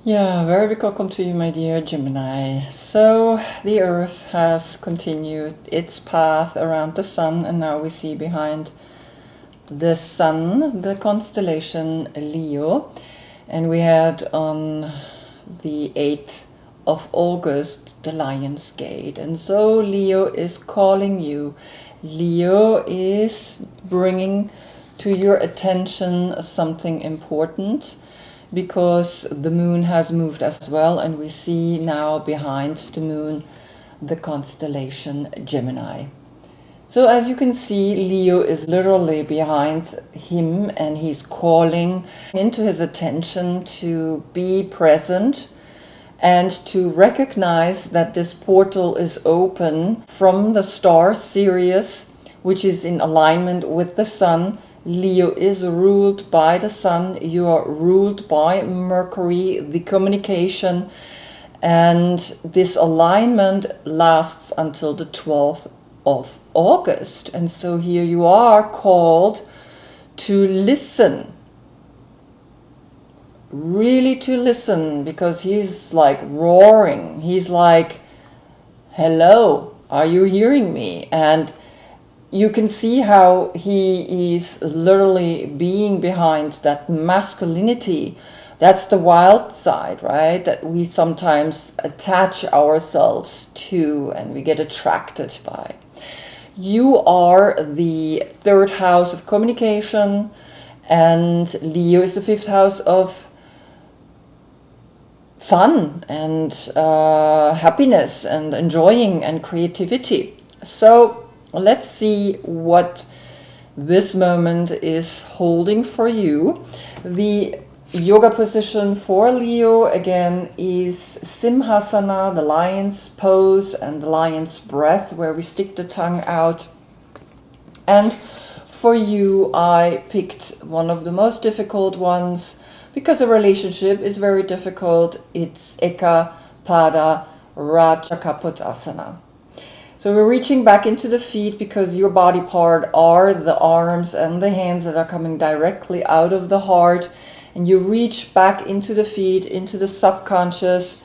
Yeah, very big welcome to you, my dear Gemini. So, the Earth has continued its path around the Sun, and now we see behind the Sun the constellation Leo. And we had on the 8th of August the Lion's Gate. And so, Leo is calling you. Leo is bringing to your attention something important, because the moon has moved as well, and we see now behind the moon the constellation Gemini. So as you can see, Leo is literally behind him, and he's calling into his attention to be present and to recognize that this portal is open from the star Sirius, which is in alignment with the Sun. Leo is ruled by the Sun, you are ruled by Mercury, the communication, and this alignment lasts until the 12th of August. And so here you are called to listen, really to listen, because he's like roaring. He's like, hello, are you hearing me? And you can see how he is literally being behind that masculinity. That's the wild side, right? That we sometimes attach ourselves to and we get attracted by. You are the 3rd house of communication, and Leo is the 5th house of fun and happiness and enjoying and creativity. So let's see what this moment is holding for you. The yoga position for Leo again is Simhasana, the lion's pose and the lion's breath, where we stick the tongue out. And for you, I picked one of the most difficult ones, because a relationship is very difficult. It's Eka Pada Rajakapotasana. So we're reaching back into the feet, because your body part are the arms and the hands that are coming directly out of the heart. And you reach back into the feet, into the subconscious.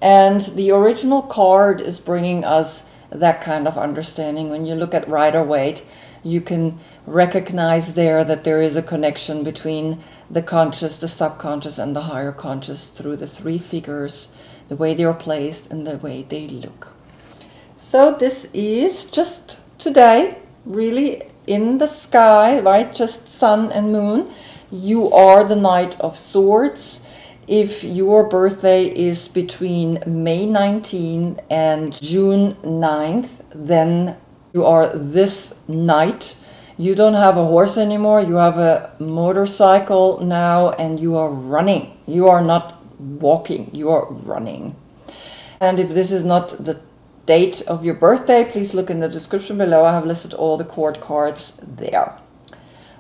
And the original card is bringing us that kind of understanding. When you look at Rider-Waite, you can recognize there that there is a connection between the conscious, the subconscious, and the higher conscious through the 3 figures, the way they are placed and the way they look. So this is just today, really in the sky, right? Just Sun and Moon. You are the Knight of Swords. If your birthday is between May 19th and June 9th, then you are this knight. You don't have a horse anymore, you have a motorcycle now, and you are running. You are not walking, you are running. And if this is not the date of your birthday, please look in the description below. I have listed all the court cards there.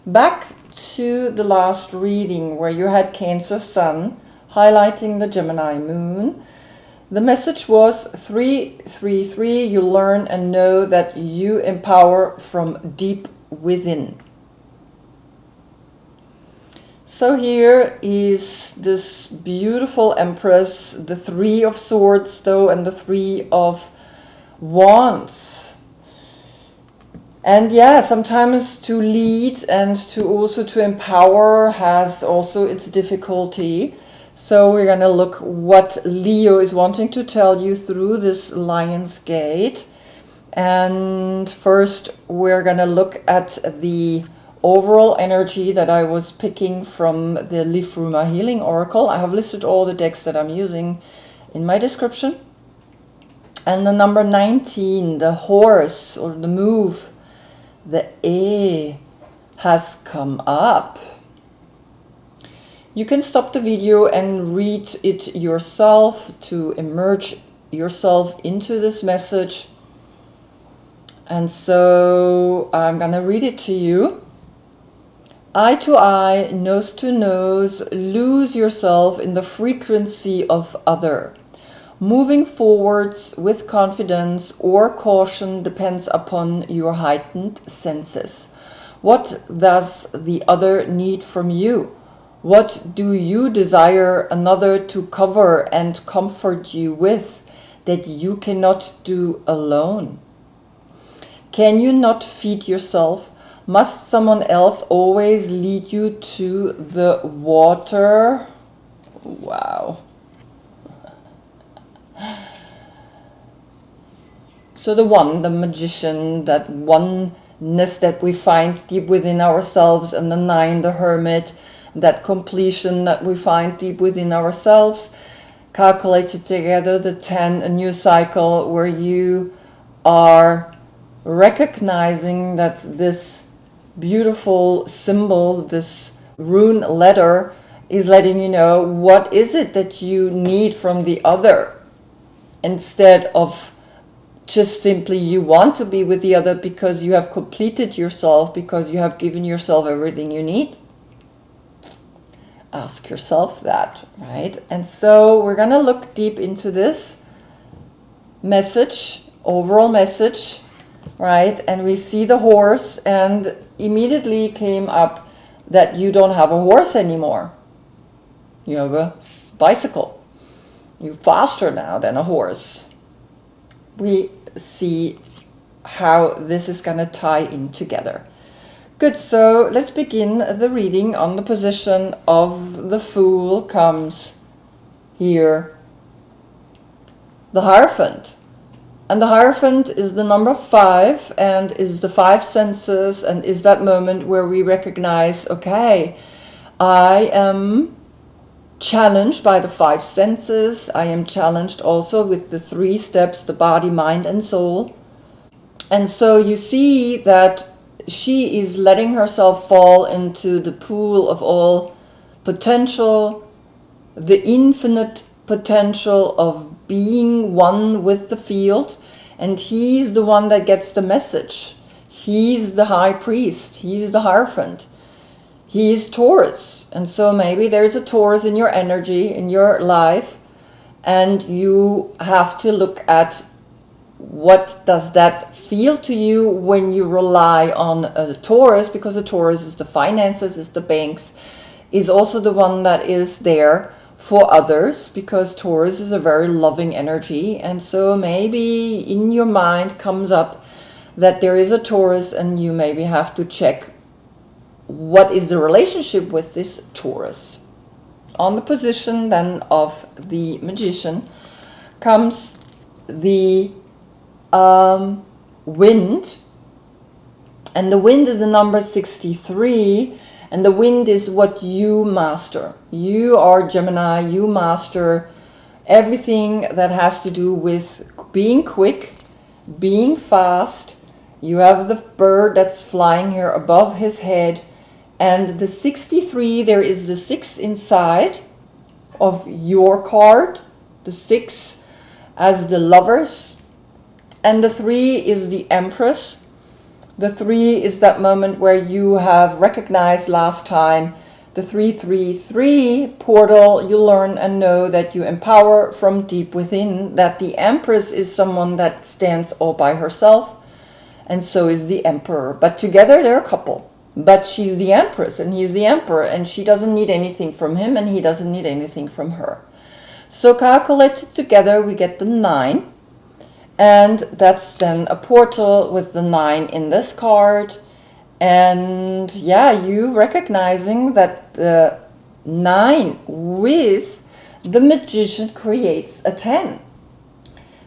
Back to the last reading, where you had Cancer Sun highlighting the Gemini Moon. The message was 333. You learn and know that you empower from deep within. So here is this beautiful Empress, the 3 of Swords though, and the 3 of Wands. And yeah, sometimes to lead and to also to empower has also its difficulty. So we're going to look what Leo is wanting to tell you through this Lion's Gate. And first we're going to look at the overall energy that I was picking from the Lifruma Healing Oracle. I have listed all the decks that I'm using in my description. And the number 19, the horse or the move, the E, has come up. You can stop the video and read it yourself to immerse yourself into this message. And so I'm going to read it to you. Eye to eye, nose to nose, lose yourself in the frequency of other. Moving forwards with confidence or caution depends upon your heightened senses. What does the other need from you? What do you desire another to cover and comfort you with that you cannot do alone? Can you not feed yourself? Must someone else always lead you to the water? Wow. So the magician, that oneness that we find deep within ourselves, and the 9, the hermit, that completion that we find deep within ourselves, calculated together, the 10, a new cycle where you are recognizing that this beautiful symbol, this rune letter, is letting you know what is it that you need from the other, instead of just simply you want to be with the other because you have completed yourself, because you have given yourself everything you need. Ask yourself that, right? And so we're going to look deep into this message, overall message, right? And we see the horse, and immediately came up that you don't have a horse anymore. You have a bicycle. You're faster now than a horse. We see how this is going to tie in together. Good, so let's begin the reading. On the position of the Fool comes here the Hierophant. And the Hierophant is the number 5 and is the 5 senses, and is that moment where we recognize, okay, I am challenged by the 5 senses. I am challenged also with the 3 steps, the body, mind, and soul. And so you see that she is letting herself fall into the pool of all potential, the infinite potential of being one with the field. And he's the one that gets the message. He's the high priest. He's the Hierophant. He is Taurus. And so maybe there's a Taurus in your energy, in your life, and you have to look at what does that feel to you when you rely on a Taurus, because a Taurus is the finances, is the banks, is also the one that is there for others, because Taurus is a very loving energy. And so maybe in your mind comes up that there is a Taurus, and you maybe have to check what is the relationship with this Taurus. On the position then of the Magician comes the wind, and the wind is the number 63, and the wind is what you master. You are Gemini, you master everything that has to do with being quick, being fast. You have the bird that's flying here above his head, and the 63, there is the 6 inside of your card, the 6 as the Lovers, and the 3 is the Empress. The 3 is that moment where you have recognized last time the 333 portal. You learn and know that you empower from deep within, that the Empress is someone that stands all by herself, and so is the Emperor. But together they're a couple. But she's the Empress and he's the Emperor, and she doesn't need anything from him and he doesn't need anything from her. So calculated together we get the 9. And that's then a portal with the 9 in this card. And yeah, you recognizing that the 9 with the Magician creates a 10.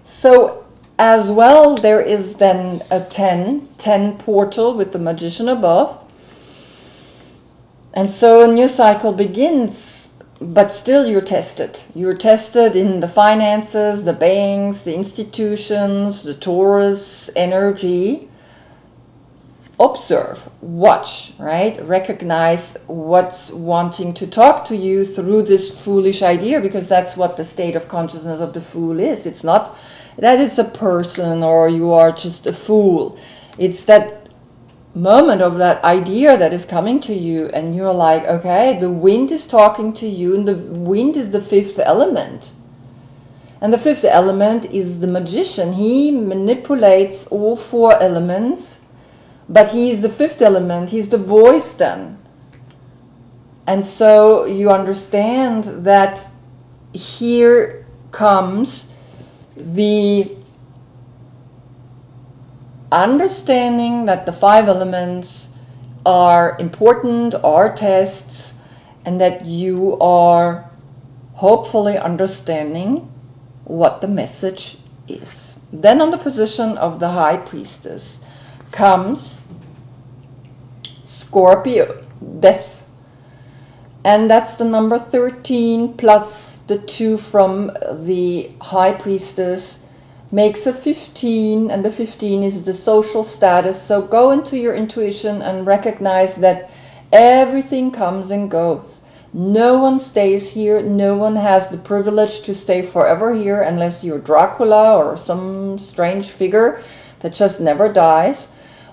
So as well, there is then a 10 portal with the Magician above. And so a new cycle begins. But still you're tested. You're tested in the finances, the banks, the institutions, the Taurus energy. Observe, watch, right? Recognize what's wanting to talk to you through this foolish idea, because that's what the state of consciousness of the Fool is. It's not that it's a person or you are just a fool. It's that moment of that idea that is coming to you, and you're like, okay, the wind is talking to you, and the wind is the 5th element, and the 5th element is the Magician. He manipulates all 4 elements, but he's the 5th element. He's the voice then, And so you understand that here comes the understanding that the 5 elements are important, are tests, and that you are hopefully understanding what the message is. Then on the position of the High Priestess comes Scorpio, death. And that's the number 13 plus the 2 from the High Priestess makes a 15, and the 15 is the social status. So go into your intuition and recognize that everything comes and goes. No one stays here. No one has the privilege to stay forever here unless you're Dracula or some strange figure that just never dies.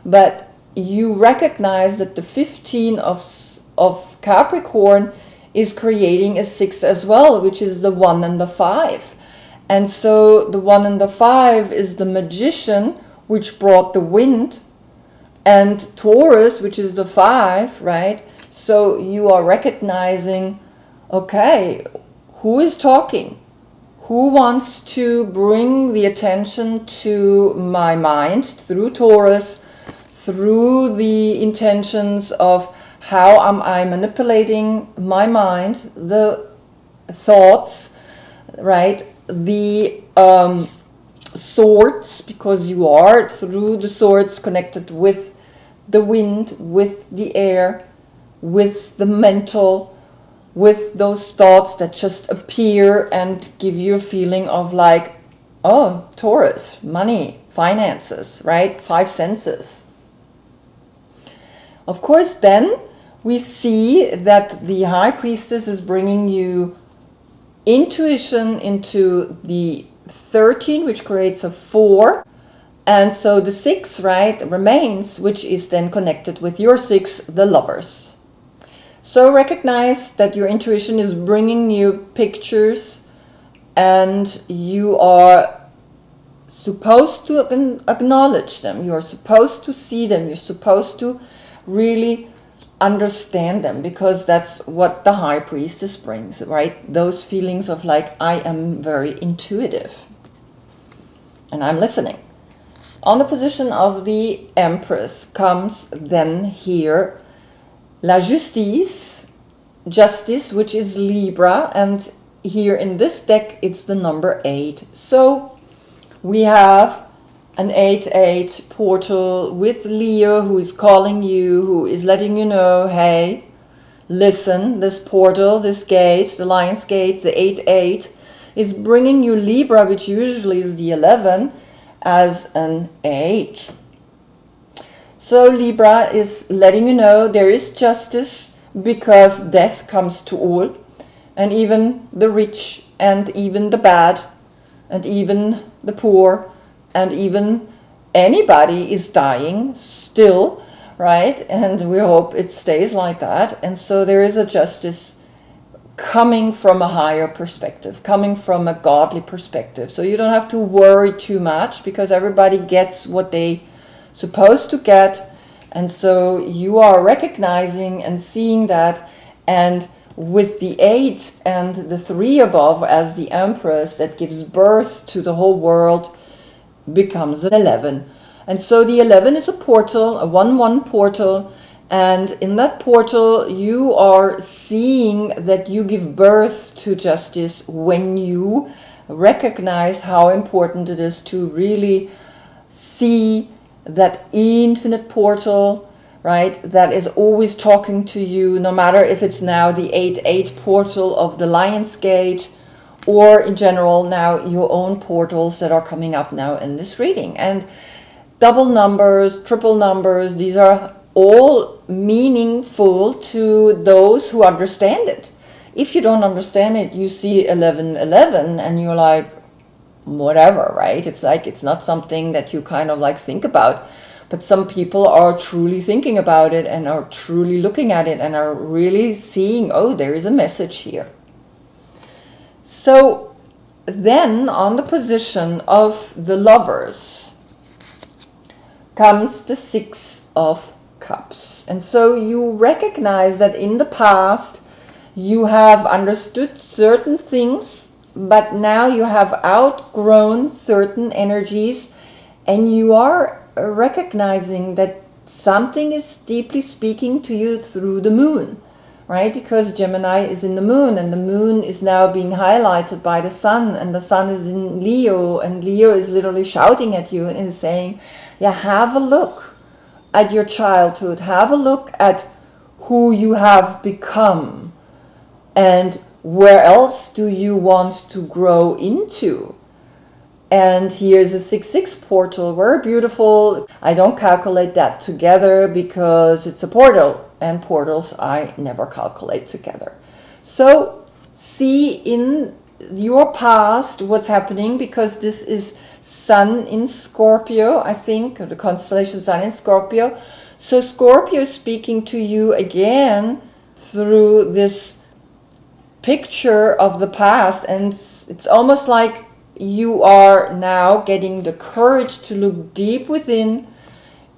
But you recognize that the 15 of Capricorn is creating a 6 as well, which is the 1 and the 5. And so the 1 and the 5 is the Magician, which brought the wind, and Taurus, which is the 5, right? So you are recognizing, okay, who is talking? Who wants to bring the attention to my mind through Taurus, through the intentions of how am I manipulating my mind, the thoughts, right? The swords, because you are through the swords connected with the wind, with the air, with the mental, with those thoughts that just appear and give you a feeling of like, oh, Taurus, money, finances, right? 5 senses. Of course, then we see that the High Priestess is bringing you intuition into the 13, which creates a 4. And so the 6, right, remains, which is then connected with your 6, the Lovers. So recognize that your intuition is bringing you pictures and you are supposed to acknowledge them. You're supposed to see them. You're supposed to really understand them, because that's what the High Priestess brings, right? Those feelings of like, I am very intuitive and I'm listening. On the position of the Empress comes then here La Justice, justice, which is Libra, and here in this deck it's the number 8. So we have an 8-8 portal with Leo, who is calling you, who is letting you know, hey, listen, this portal, this gate, the Lion's Gate, the 8-8 is bringing you Libra, which usually is the 11, as an 8. So Libra is letting you know there is justice, because death comes to all, and even the rich, and even the bad, and even the poor, and even anybody is dying still, right? And we hope it stays like that. And so there is a justice coming from a higher perspective, coming from a godly perspective. So you don't have to worry too much, because everybody gets what they supposed to get. And so you are recognizing and seeing that, and with the 8 and the 3 above as the Empress that gives birth to the whole world, becomes an 11. And so the 11 is a portal, a 1-1 portal, and in that portal you are seeing that you give birth to justice when you recognize how important it is to really see that infinite portal, right, that is always talking to you, no matter if it's now the 8-8 portal of the Lion's Gate, or in general now your own portals that are coming up now in this reading. And double numbers, triple numbers, these are all meaningful to those who understand it. If you don't understand it, you see 1111 and you're like, whatever, right? It's like, it's not something that you kind of like think about. But some people are truly thinking about it and are truly looking at it and are really seeing, oh, there is a message here. So then on the position of the Lovers comes the 6 of Cups. And so you recognize that in the past You have understood certain things, but now you have outgrown certain energies, and you are recognizing that something is deeply speaking to you through the moon, right? Because Gemini is in the moon, and the moon is now being highlighted by the sun, and the sun is in Leo, and Leo is literally shouting at you and saying, yeah, have a look at your childhood, have a look at who you have become, and where else do you want to grow into. And here's a 6-6 portal, very beautiful. I don't calculate that together because it's a portal, and portals I never calculate together. So see in your past what's happening, because this is Sun in Scorpio, I think, the constellation Sun in Scorpio. So Scorpio is speaking to you again through this picture of the past, and it's almost like you are now getting the courage to look deep within,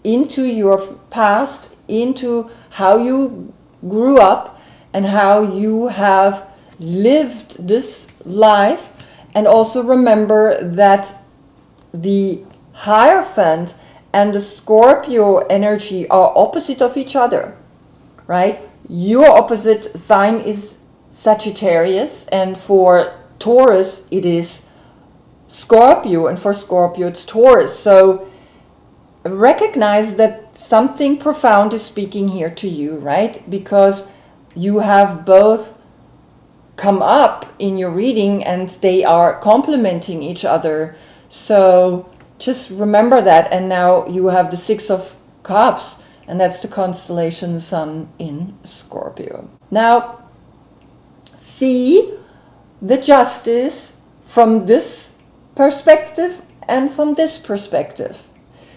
into your past, into how you grew up and how you have lived this life. And also remember that the Hierophant and the Scorpio energy are opposite of each other, right? Your opposite sign is Sagittarius, and for Taurus it is Scorpio, and for Scorpio it's Taurus. So recognize that something profound is speaking here to you, right? Because you have both come up in your reading and they are complementing each other. So just remember that. And now you have the 6 of Cups, and that's the constellation Sun in Scorpio. Now see the justice from this perspective and from this perspective.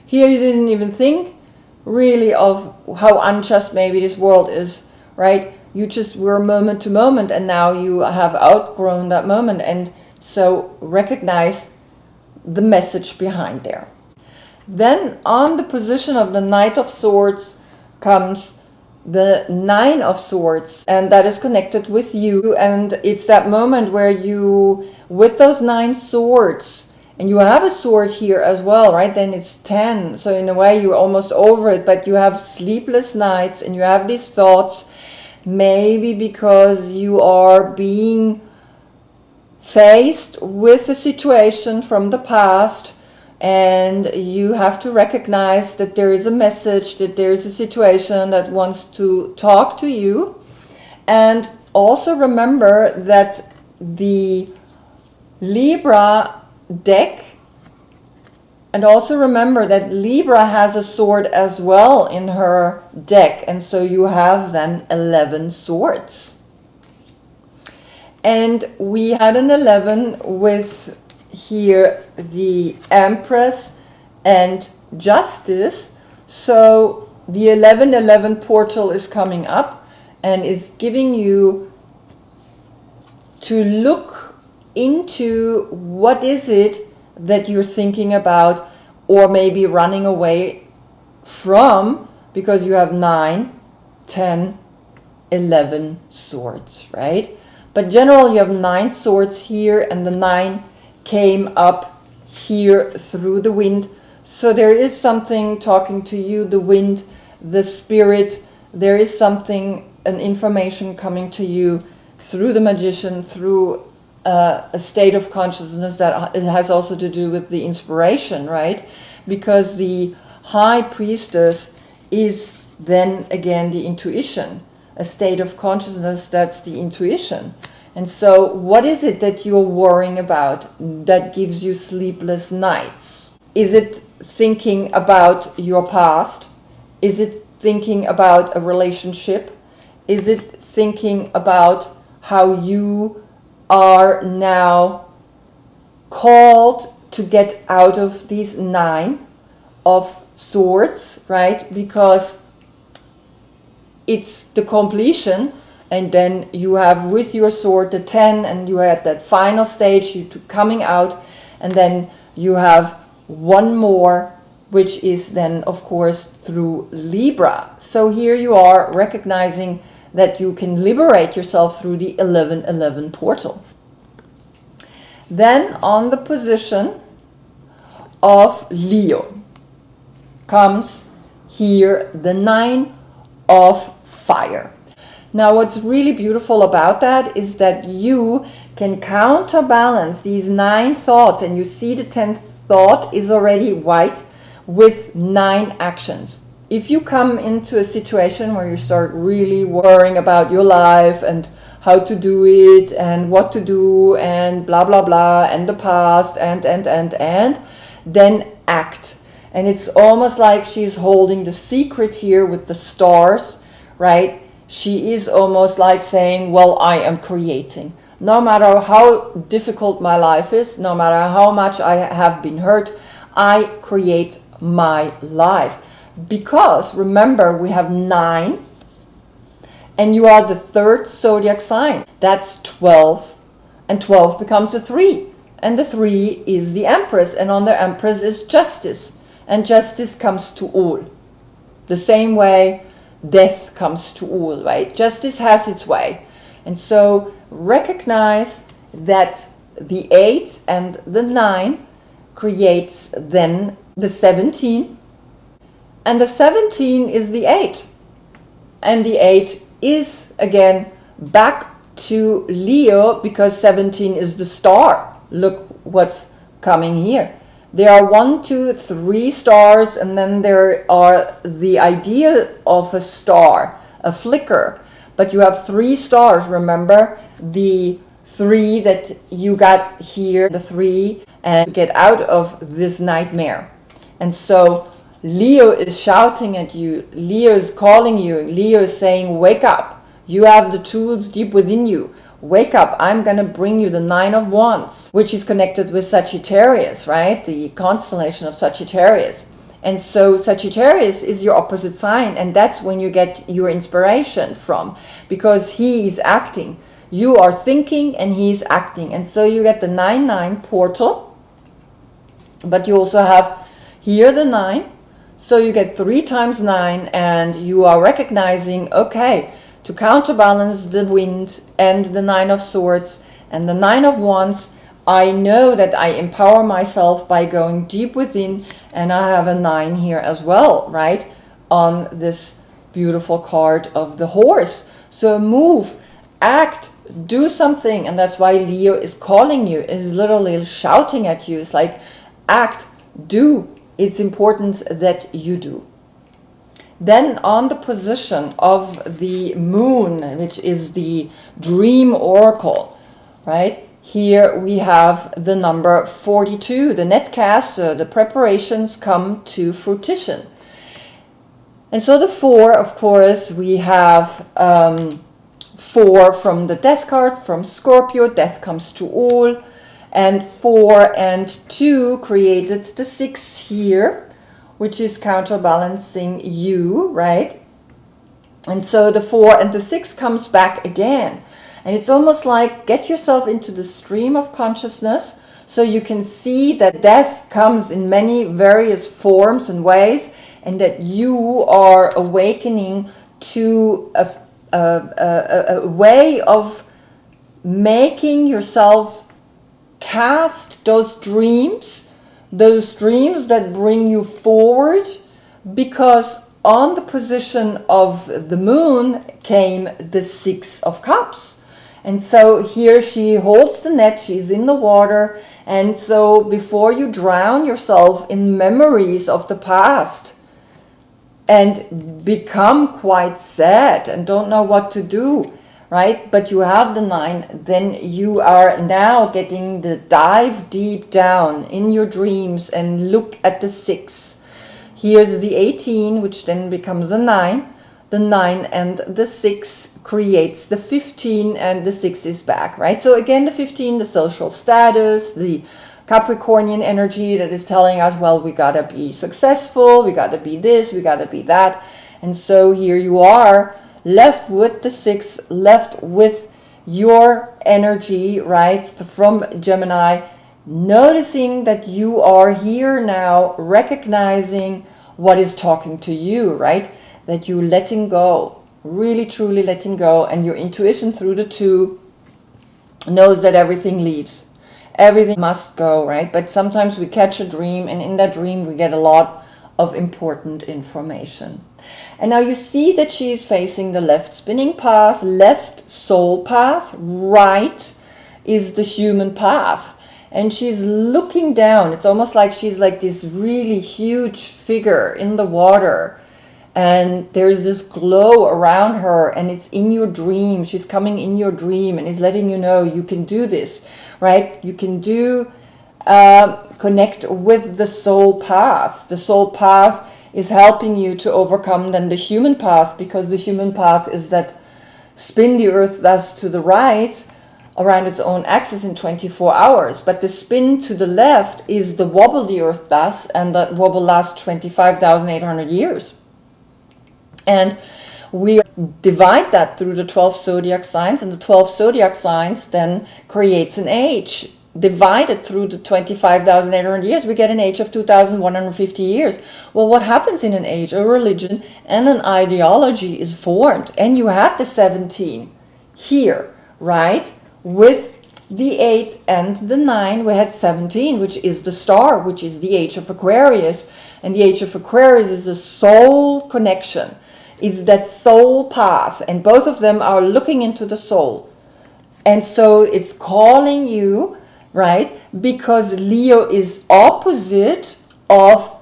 Here you didn't even think really of how unjust maybe this world is, right? You just were moment to moment, and now you have outgrown that moment, and so recognize the message behind there. Then on the position of the Knight of Swords comes the 9 of Swords, and that is connected with you, and it's that moment where you, with those 9 swords, and you have a sword here as well, right? Then it's 10, so in a way you're almost over it, but you have sleepless nights and you have these thoughts, maybe because you are being faced with a situation from the past, and you have to recognize that there is a message, that there is a situation that wants to talk to you. And also remember that the Libra deck, and also remember that Libra has a sword as well in her deck, and so you have then 11 swords. And we had an 11 with here the Empress and Justice. So the 11-11 portal is coming up and is giving you to look into what is it that you're thinking about, or maybe running away from, because you have 9, 10, 11 swords, right? But in general, you have 9 swords here, and the 9 came up here through the wind. So there is something talking to you, the wind, the spirit. There is something, an information coming to you through the Magician, through a state of consciousness that it has also to do with the inspiration, right? Because the High Priestess is then again the intuition, a state of consciousness that's the intuition. And so what is it that you're worrying about that gives you sleepless nights? Is it thinking about your past? Is it thinking about a relationship? Is it thinking about how you are now called to get out of these 9 of swords, right? Because it's the completion, and then you have with your sword the 10, and you are at that final stage, you coming out, and then you have one more, which is then of course through Libra. So here you are recognizing that you can liberate yourself through the 1111 portal. Then on the position of Leo comes here the 9 of fire. Now what's really beautiful about that is that you can counterbalance these 9 thoughts, and you see the 10th thought is already white, with 9 actions. If you come into a situation where you start really worrying about your life and how to do it and what to do and blah blah blah and the past and then act. And it's almost like she's holding the secret here with the stars, right? She is almost like saying, well, I am creating. No matter how difficult my life is, no matter how much I have been hurt, I create my life. Because remember, we have 9, and you are the 3rd zodiac sign. That's 12, and 12 becomes a 3. And the 3 is the Empress, and on the Empress is justice. And justice comes to all. The same way death comes to all, right? Justice has its way. And so recognize that the 8 and the 9 creates then the 17. And the 17 is the 8. And the 8 is again back to Leo, because 17 is the star. Look what's coming here. There are 1, 2, 3 stars, and then there are the idea of a star, a flicker. But you have 3 stars, remember? The 3 that you got here, the 3, and get out of this nightmare. And so Leo is shouting at you, Leo is calling you, Leo is saying, wake up. You have the tools deep within you. Wake up, I'm going to bring you the 9 of Wands, which is connected with Sagittarius, right? The constellation of Sagittarius. And so Sagittarius is your opposite sign, and that's when you get your inspiration from, because he is acting. You are thinking and he is acting. And so you get the 9-9 portal, but you also have here the 9. So you get 3 times 9, and you are recognizing, okay, to counterbalance the wind and the 9 of swords and the 9 of wands, I know that I empower myself by going deep within, and I have a 9 here as well, right, on this beautiful card of the horse. So move, act, do something, and that's why Leo is calling you, is literally shouting at you. It's like, act, do. It's important that you do. Then on the position of the moon, which is the dream oracle, right? Here we have the number 42, the netcast, the preparations come to fruition. And so the 4, of course, we have 4 from the death card, from Scorpio, death comes to all. And 4 and 2 created the 6 here, which is counterbalancing you, right? And so the 4 and the 6 comes back again. And it's almost like get yourself into the stream of consciousness so you can see that death comes in many various forms and ways, and that you are awakening to a way of making yourself cast those dreams that bring you forward, because on the position of the moon came the 6 of cups. And so here she holds the net, she's in the water, and so before you drown yourself in memories of the past and become quite sad and don't know what to do, right? But you have the 9, then you are now getting the dive deep down in your dreams and look at the 6. Here's the 18, which then becomes a 9. The 9 and the 6 creates the 15, and the 6 is back, right? So again, the 15, the social status, the Capricornian energy that is telling us, well, we gotta be successful, we gotta be this, we gotta be that. And so here you are, left with the 6, left with your energy, right, from Gemini, noticing that you are here now, recognizing what is talking to you, right, that you're letting go, really truly letting go, and your intuition through the 2 knows that everything leaves. Everything must go, right? But sometimes we catch a dream, and in that dream we get a lot of important information. And now you see that she is facing the left spinning path, left soul path, right is the human path. And she's looking down. It's almost like she's like this really huge figure in the water. And there's this glow around her, and it's in your dream. She's coming in your dream and is letting you know you can do this, right? You can do, connect with the soul path. The soul path is helping you to overcome then the human path, because the human path is that spin the earth thus to the right around its own axis in 24 hours. But the spin to the left is the wobble the earth thus, and that wobble lasts 25,800 years. And we divide that through the 12 zodiac signs, and the 12 zodiac signs then creates an age. Divided through the 25,800 years, we get an age of 2,150 years. Well, what happens in an age? A religion and an ideology is formed. And you had the 17 here, right? With the 8 and the 9, we had 17, which is the star, which is the age of Aquarius. And the age of Aquarius is a soul connection. It's that soul path, and both of them are looking into the soul. And so it's calling you, right? Because Leo is opposite of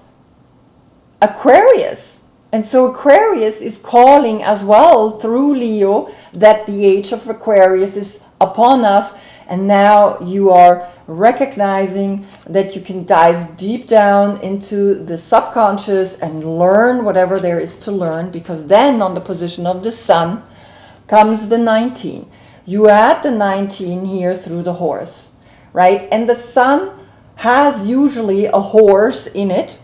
Aquarius. And so Aquarius is calling as well through Leo that the age of Aquarius is upon us. And now you are recognizing that you can dive deep down into the subconscious and learn whatever there is to learn, because then on the position of the sun comes the 19. You add the 19 here through the horse, right? And the sun has usually a horse in it,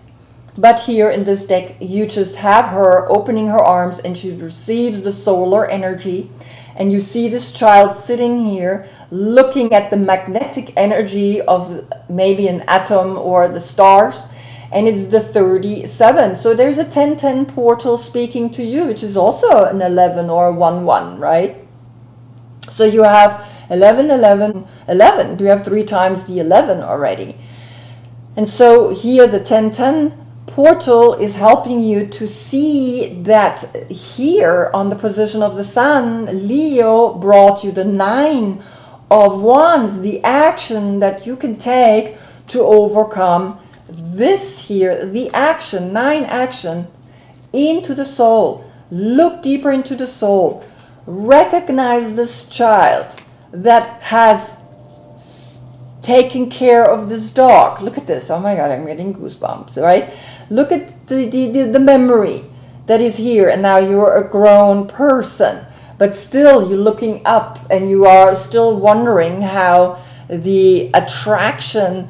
but here in this deck you just have her opening her arms, and she receives the solar energy, and you see this child sitting here looking at the magnetic energy of maybe an atom or the stars, and it's the 37. So there's a 1010 portal speaking to you, which is also an 11 or a 11, right? So you have 11, 11, 11. You have 3 times the 11 already. And so here the 1010 portal is helping you to see that here on the position of the sun, Leo brought you the 9 of wands, the action that you can take to overcome this here, the action, 9 action into the soul. Look deeper into the soul. Recognize this child that has taken care of this dog. Look at this. Oh my God, I'm getting goosebumps, right? Look at the memory that is here, and now you're a grown person. But still, you're looking up and you are still wondering how the attraction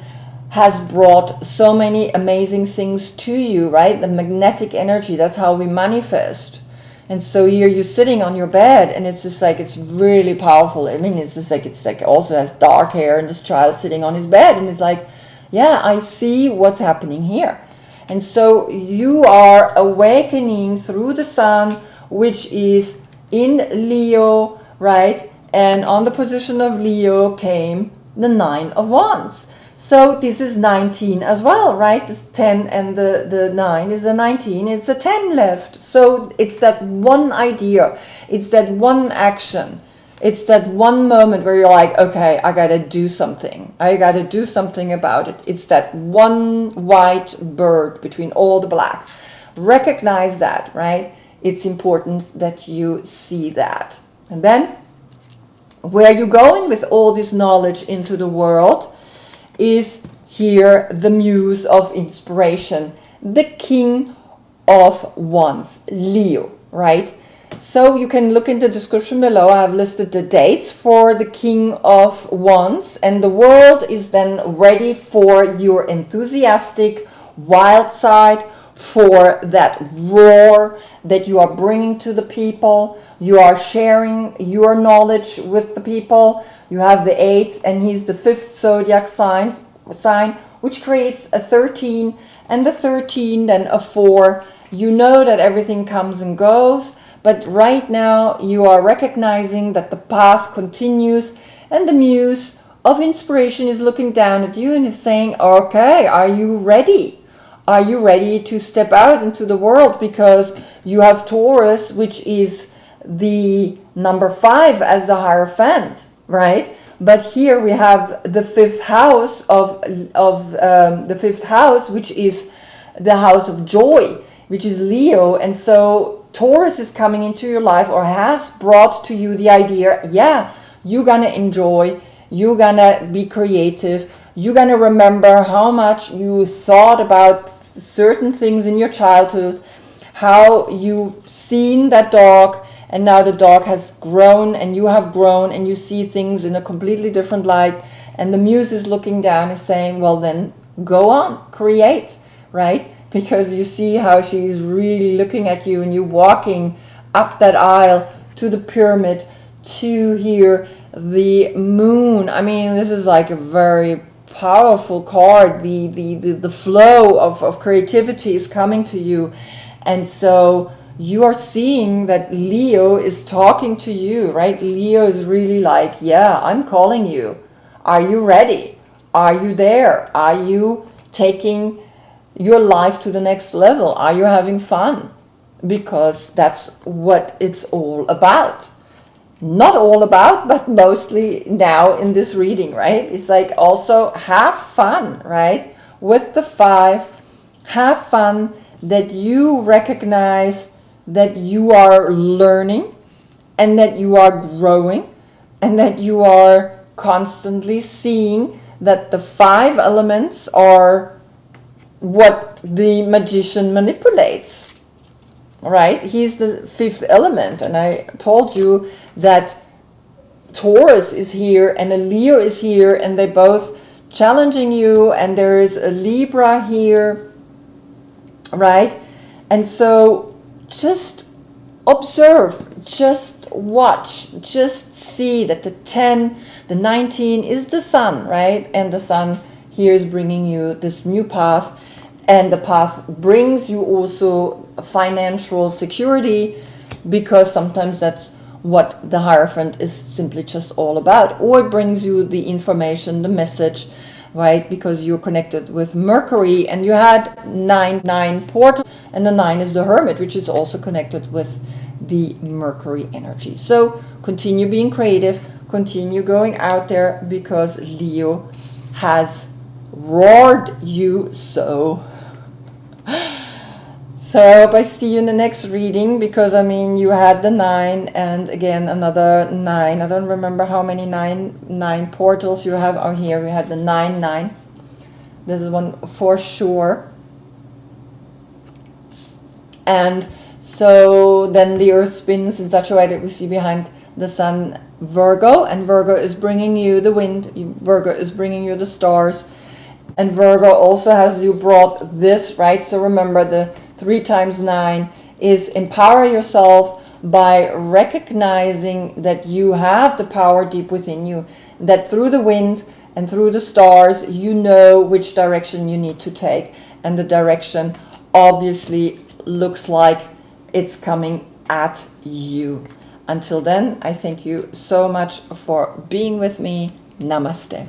has brought so many amazing things to you, right? The magnetic energy, that's how we manifest. And so here you're sitting on your bed, and it's just like, it's really powerful. I mean, it's like also has dark hair, and this child sitting on his bed, and it's like, yeah, I see what's happening here. And so you are awakening through the sun, which is in Leo, right? And on the position of Leo came the 9 of wands. So this is 19 as well, right? This 10 and the 9 is a 19. It's a 10 left. So it's that one idea. It's that one action. It's that one moment where you're like, okay, I got to do something. I got to do something about it. It's that one white bird between all the black. Recognize that, right? It's important that you see that. And then, where you're going with all this knowledge into the world is here the muse of inspiration, the king of wands, Leo, right? So you can look in the description below. I have listed the dates for the king of wands, and the world is then ready for your enthusiastic wild side, for that roar that you are bringing to the people. You are sharing your knowledge with the people. You have the 8, and he's the 5th zodiac sign, which creates a 13, and the 13 then a 4. You know that everything comes and goes, but right now you are recognizing that the path continues, and the muse of inspiration is looking down at you and is saying, okay, are you ready? Are you ready to step out into the world? Because you have Taurus, which is the number 5 as the Hierophant, right? But here we have the 5th house of the 5th house, which is the house of joy, which is Leo. And so Taurus is coming into your life, or has brought to you the idea, yeah, you're gonna enjoy, you're gonna be creative, you're gonna remember how much you thought about certain things in your childhood, how you've seen that dog, and now the dog has grown and you have grown, and you see things in a completely different light, and the muse is looking down and saying, well then go on, create, right? Because you see how she's really looking at you, and you're walking up that aisle to the pyramid, to here the moon. I mean, this is like a very powerful card. The flow of creativity is coming to you, and so you are seeing that Leo is talking to you, right? Leo is really like, yeah, I'm calling you. Are you ready? Are you there? Are you taking your life to the next level? Are you having fun? Because that's what it's all about. Not all about, but mostly now in this reading, right? It's like also have fun, right? With the 5, have fun, that you recognize that you are learning, and that you are growing, and that you are constantly seeing that the 5 elements are what the magician manipulates, right? He's the 5th element, and I told you that Taurus is here and a Leo is here, and they both challenging you, and there is a Libra here, right? And so just observe, just watch, just see that the 10, the 19 is the sun, right? And the sun here is bringing you this new path, and the path brings you also financial security, because sometimes that's what the Hierophant is simply just all about. Or it brings you the information, the message, right? Because you're connected with Mercury, and you had 9 portals, and the 9 is the Hermit, which is also connected with the Mercury energy. So continue being creative, continue going out there, because Leo has roared you so. So I hope I see you in the next reading, because I mean, you had the 9, and again another 9. I don't remember how many 9 portals you have. Oh, here we had the 9. This is one for sure. And so then the earth spins in such a way that we see behind the sun Virgo, and Virgo is bringing you the wind, Virgo is bringing you the stars, and Virgo also has you brought this, right? So remember, the 3 times 9 is empower yourself by recognizing that you have the power deep within you, that through the wind and through the stars you know which direction you need to take, and the direction obviously looks like it's coming at you. Until then, I thank you so much for being with me. Namaste.